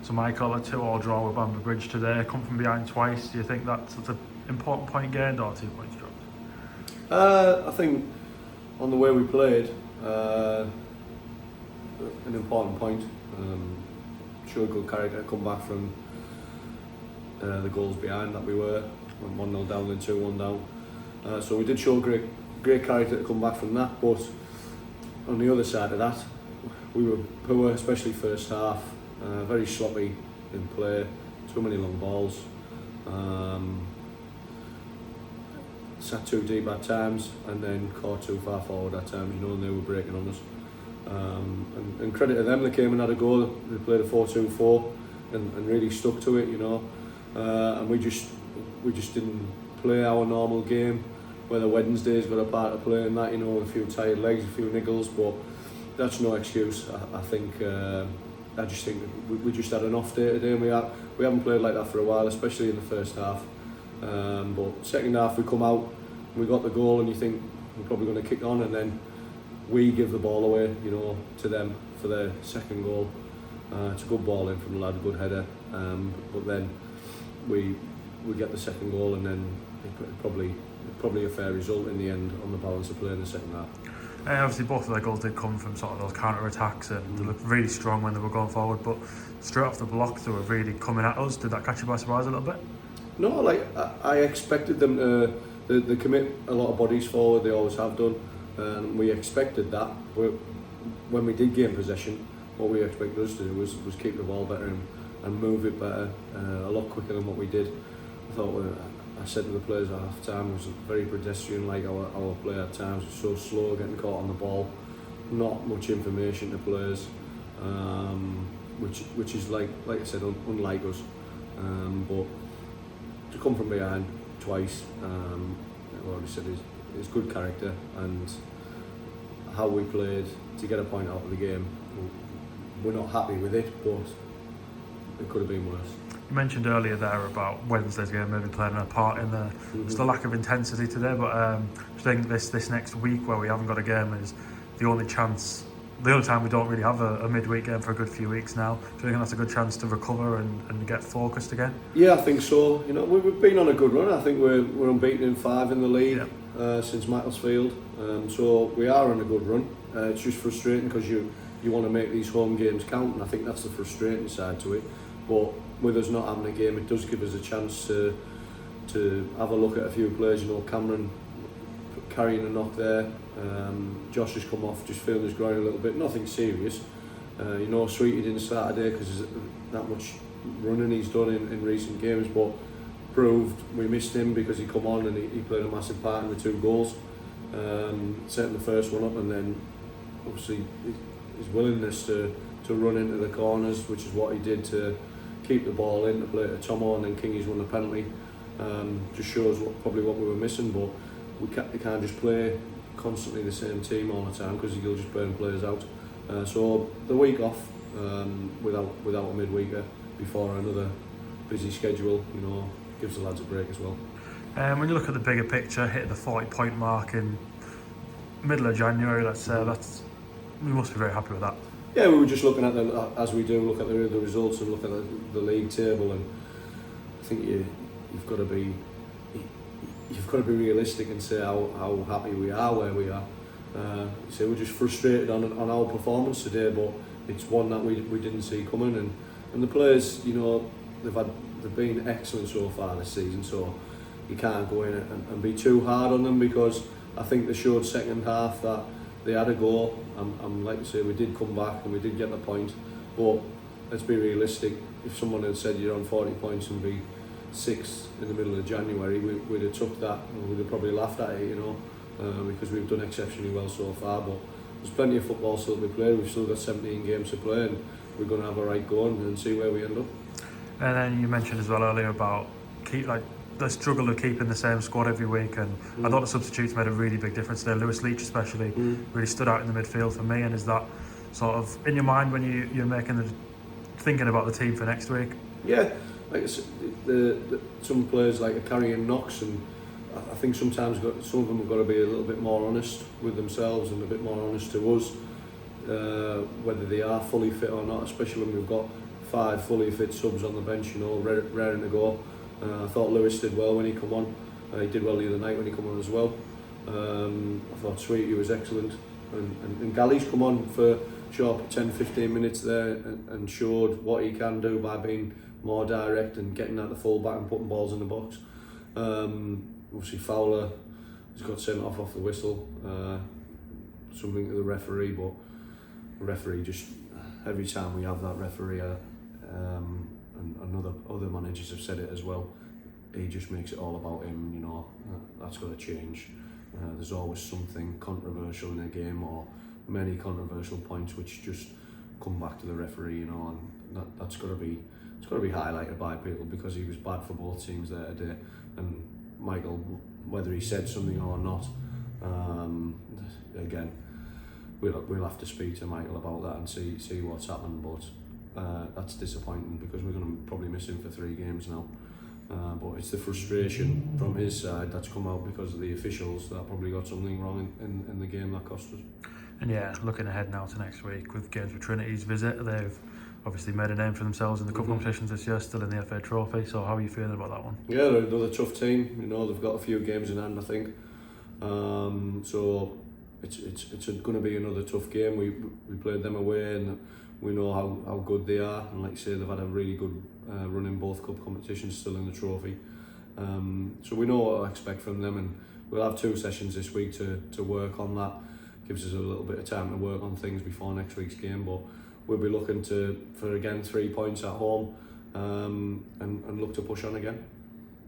So Michael, a 2-2 draw with Bamber Bridge today, come from behind twice. Do you think that's an important point gained or 2 points dropped? I think on the way we played, an important point. Showed good character, come back from the goals behind that we were, 1-0 down then 2-1 down. So we did show great character to come back from that, but on the other side of that, we were poor, especially first half, very sloppy in play, too many long balls, sat too deep at times and then caught too far forward at times, and they were breaking on us. And credit to them, they came and had a go. They played a 4-2-4 and really stuck to it, and we just didn't play our normal game. Whether Wednesday's got a part to play in that, a few tired legs, a few niggles, but that's no excuse. I just think we just had an off day today, and we haven't played like that for a while, especially in the first half. But second half we come out, we got the goal, and you think we're probably going to kick on, and then we give the ball away, to them for their second goal. It's a good ball in from the lad, good header, but then we get the second goal, and then probably a fair result in the end on the balance of play in the second half. Obviously both of their goals did come from sort of those counter-attacks, and they looked really strong when they were going forward, but straight off the block they were really coming at us. Did that catch you by surprise a little bit? No, I expected them to they commit a lot of bodies forward, they always have done, and we expected that. When we did gain possession, what we expected us to do was keep the ball better and move it better, a lot quicker than what we did. I said to the players at half time, it was very pedestrian, like our play at times, was so slow, getting caught on the ball, not much information to players, which is like I said, unlike us. But to come from behind twice, I already said is good character, and how we played to get a point out of the game, we're not happy with it, but it could have been worse. You mentioned earlier there about Wednesday's game maybe playing a part in the lack of intensity today, but I think this next week where we haven't got a game is the only time we don't really have a midweek game for a good few weeks now. Do you think that's a good chance to recover and get focused again? Yeah, I think so. We've been on a good run. I think we're unbeaten in 5 in the league since Macclesfield, so we are on a good run. It's just frustrating because you want to make these home games count, and I think that's the frustrating side to it. But with us not having a game, it does give us a chance to have a look at a few players. Cameron carrying a knock there. Josh has come off, just feeling his groin a little bit. Nothing serious. Sweetie didn't start today because that much running he's done in recent games, but proved we missed him because he come on and he played a massive part in the 2 goals. Setting the first one up, and then obviously his willingness to run into the corners, which is what he did to keep the ball in, to play to Tomo, and then Kingy's won the penalty. Just shows probably what we were missing, but we can't just play constantly the same team all the time because you'll just burn players out. So the week off, without a midweeker before another busy schedule, gives the lads a break as well. When you look at the bigger picture, hitting the 40-point mark in middle of January, let's say, we must be very happy with that. Yeah, we were just looking at as we do, look at the results and look at the league table, and I think you've got to be realistic and say how happy we are where we are. So we're just frustrated on our performance today, but it's one that we didn't see coming, and the players, they've been excellent so far this season, so you can't go in and be too hard on them, because I think they showed second half that they had a go, and like I say, we did come back and we did get the point, but let's be realistic. If someone had said you're on 40 points and be 6th in the middle of January, we'd have took that, and we'd have probably laughed at it, because we've done exceptionally well so far, but there's plenty of football still to be played. We've still got 17 games to play, and we're going to have a right go on and see where we end up. And then you mentioned as well earlier about the struggle of keeping the same squad every week, and I thought the substitutes made a really big difference there. Lewis Leach especially really stood out in the midfield for me. And is that sort of in your mind when you're thinking about the team for next week? Yeah, like I said, some players like are carrying knocks, and I think sometimes some of them have got to be a little bit more honest with themselves and a bit more honest to us, whether they are fully fit or not, especially when we've got 5 fully fit subs on the bench, you know, raring to go. I thought Lewis did well when he come on. He did well the other night when he come on as well. I thought Sweetie was excellent, and Galley's come on for sharp 10-15 minutes there and showed what he can do by being more direct and getting at the full back and putting balls in the box. Obviously Fowler has got sent off the whistle, something to the referee, but the referee just, every time we have that referee, and other managers have said it as well, he just makes it all about him, you know. That's got to change. There's always something controversial in a game, or many controversial points which just come back to the referee, you know, and that's got to be, it's got to be highlighted by people, because he was bad for both teams there today. And Michael, whether he said something or not, again, we'll have to speak to Michael about that and see what's happened. But that's disappointing, because we're going to probably miss him for 3 games now. But it's the frustration from his side that's come out because of the officials that probably got something wrong in the game that cost us. And yeah, looking ahead now to next week with games with Trinity's visit, they've obviously made a name for themselves in the cup competitions this year, still in the FA Trophy. So how are you feeling about that one? Yeah, they're another tough team. You know, they've got a few games in hand, I think. So it's going to be another tough game. We played them away, and we know how good they are. And like I say, they've had a really good run in both cup competitions, still in the trophy. So we know what to expect from them, and we'll have 2 sessions this week to work on that. Gives us a little bit of time to work on things before next week's game, but we'll be looking for again 3 points at home, and look to push on again.